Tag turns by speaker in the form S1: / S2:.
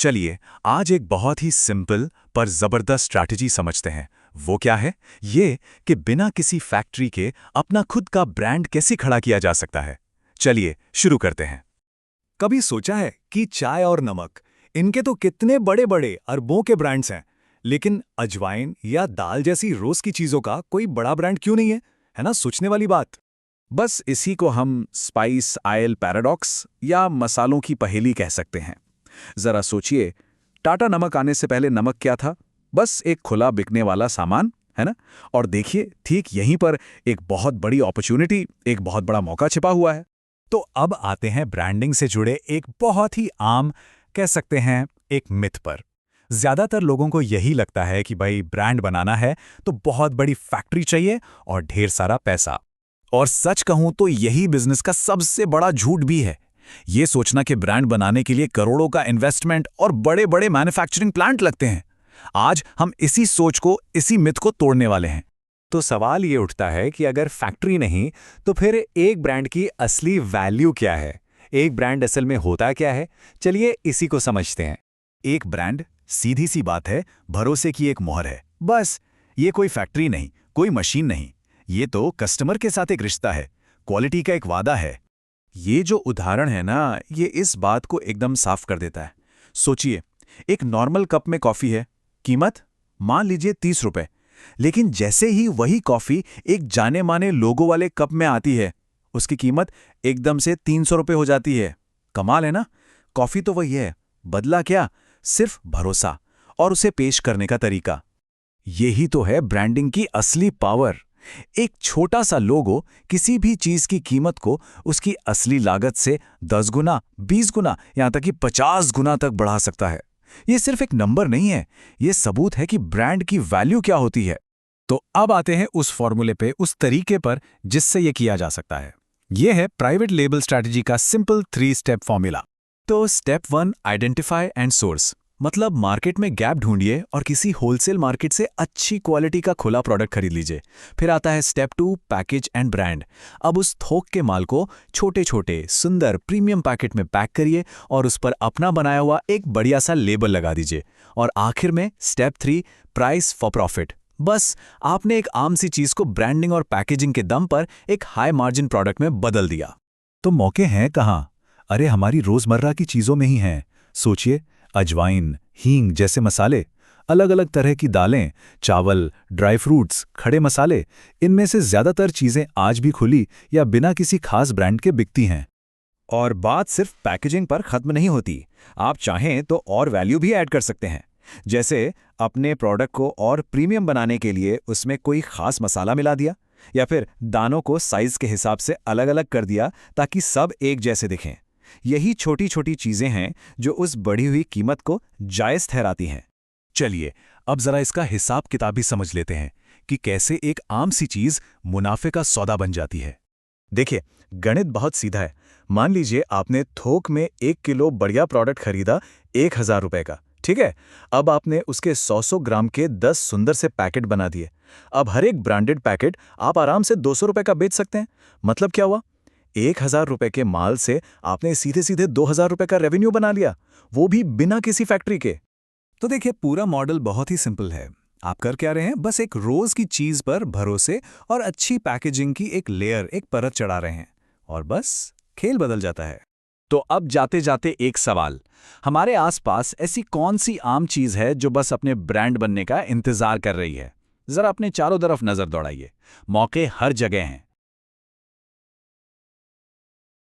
S1: चलिए आज एक बहुत ही सिंपल पर जबरदस्त स्ट्रैटेजी समझते हैं। वो क्या है? ये कि बिना किसी फैक्ट्री के अपना खुद का ब्रांड कैसे खड़ा किया जा सकता है। चलिए शुरू करते हैं।
S2: कभी सोचा है कि चाय और नमक, इनके तो कितने बड़े बड़े अरबों के ब्रांड्स हैं, लेकिन अजवाइन या दाल जैसी रोज की चीजों का कोई बड़ा ब्रांड क्यों नहीं है ना? सोचने वाली बात।
S1: बस इसी को हम स्पाइस आयल पैराडॉक्स या मसालों की पहेली कह सकते हैं। जरा सोचिए, टाटा नमक आने से पहले नमक क्या था? बस एक खुला बिकने वाला सामान, है ना? और देखिए, ठीक यहीं पर एक बहुत बड़ी अपॉर्चुनिटी, एक बहुत बड़ा मौका छिपा हुआ है।
S2: तो अब आते हैं ब्रांडिंग से जुड़े एक बहुत ही आम, कह सकते हैं, एक मिथ पर। ज्यादातर लोगों को यही लगता है कि भाई ब्रांड बनाना है तो बहुत बड़ी फैक्ट्री चाहिए और ढेर सारा पैसा। और सच कहूं तो यही बिजनेस का सबसे बड़ा झूठ भी है। ये सोचना कि ब्रांड बनाने के लिए करोड़ों का इन्वेस्टमेंट और बड़े बड़े मैन्युफैक्चरिंग प्लांट लगते हैं। आज हम इसी सोच को, इसी मिथ को तोड़ने वाले हैं। तो सवाल ये उठता है कि अगर फैक्ट्री नहीं तो फिर एक ब्रांड की असली वैल्यू क्या है? एक ब्रांड असल में होता क्या है? चलिए इसी को समझते हैं। एक ब्रांड, सीधी सी बात है, भरोसे की एक मोहर है। बस, ये कोई फैक्ट्री नहीं, कोई मशीन नहीं। ये तो कस्टमर के साथ एक रिश्ता है, क्वालिटी का एक वादा है।
S1: ये जो उदाहरण है ना, ये इस बात को एकदम साफ कर देता है। सोचिए, एक नॉर्मल कप में कॉफी है, कीमत मान लीजिए 30 रुपए। लेकिन जैसे ही वही कॉफी एक जाने माने लोगो वाले कप में आती है, उसकी कीमत एकदम से 300 रुपए हो जाती है। कमाल है ना? कॉफी तो वही है, बदला क्या? सिर्फ भरोसा और उसे पेश करने का तरीका। यही तो है ब्रांडिंग की असली पावर। एक छोटा सा लोगो किसी भी चीज की कीमत को उसकी असली लागत से 10 गुना, 20 गुना, यहां तक कि 50 गुना तक बढ़ा सकता है। ये सिर्फ एक नंबर नहीं है, ये सबूत है कि ब्रांड की वैल्यू क्या होती है।
S2: तो अब आते हैं उस फॉर्मूले पे, उस तरीके पर जिससे ये किया जा सकता है। ये है प्राइवेट लेबल स्ट्रैटेजी का सिंपल 3 स्टेप फॉर्मूला। तो स्टेप 1, आइडेंटिफाई एंड सोर्स। मतलब मार्केट में गैप ढूंढिए और किसी होलसेल मार्केट से अच्छी क्वालिटी का खुला प्रोडक्ट खरीद लीजिए। फिर आता है स्टेप 2, पैकेज एंड ब्रांड। अब उस थोक के माल को छोटे छोटे सुंदर प्रीमियम पैकेट में पैक करिए और उस पर अपना बनाया हुआ एक बढ़िया सा लेबल लगा दीजिए। और आखिर में स्टेप 3, प्राइस फॉर प्रॉफिट। बस आपने एक आम सी चीज को ब्रांडिंग और पैकेजिंग के दम पर एक हाई मार्जिन प्रोडक्ट में बदल दिया। तो मौके हैं कहाँ? अरे हमारी रोजमर्रा की चीजों में ही हैं। सोचिए, अजवाइन, हींग जैसे मसाले, अलग अलग तरह की दालें, चावल, ड्राई फ्रूट्स, खड़े मसाले, इनमें से ज्यादातर चीजें आज भी खुली या बिना किसी खास ब्रांड के बिकती हैं।
S3: और बात सिर्फ पैकेजिंग पर खत्म नहीं होती। आप चाहें तो और वैल्यू भी ऐड कर सकते हैं। जैसे अपने प्रोडक्ट को और प्रीमियम बनाने के लिए उसमें कोई खास मसाला मिला दिया, या फिर दानों को साइज के हिसाब से अलग अलग कर दिया ताकि सब एक जैसे दिखें। यही छोटी छोटी चीजें हैं जो उस बढ़ी हुई कीमत को जायज ठहराती हैं।
S1: चलिए अब जरा इसका हिसाब किताब भी समझ लेते हैं कि कैसे एक आम सी चीज मुनाफे का सौदा बन जाती है।
S2: देखिए, गणित बहुत सीधा है। मान लीजिए आपने थोक में 1 किलो बढ़िया प्रोडक्ट खरीदा 1000 रुपए का, ठीक है? अब आपने उसके 100 ग्राम के 10 सुंदर से पैकेट बना दिए। अब हर एक ब्रांडेड पैकेट आप आराम से 200 रुपए का बेच सकते हैं। मतलब क्या हुआ? 1000 रुपए के माल से आपने सीधे सीधे 2000 रुपए का रेवेन्यू बना लिया, वो भी बिना किसी फैक्ट्री के। तो देखिए, पूरा मॉडल बहुत ही सिंपल है। आप कर क्या रहे हैं? बस एक रोज की चीज पर भरोसे और अच्छी पैकेजिंग की एक लेयर, एक परत चढ़ा रहे हैं, और बस खेल बदल जाता है।
S1: तो अब जाते जाते एक सवाल, हमारे आसपास ऐसी कौन सी आम चीज है जो बस अपने ब्रांड बनने का इंतजार कर रही है? जरा अपने चारों तरफ नजर दौड़ाइए, मौके हर जगह हैं।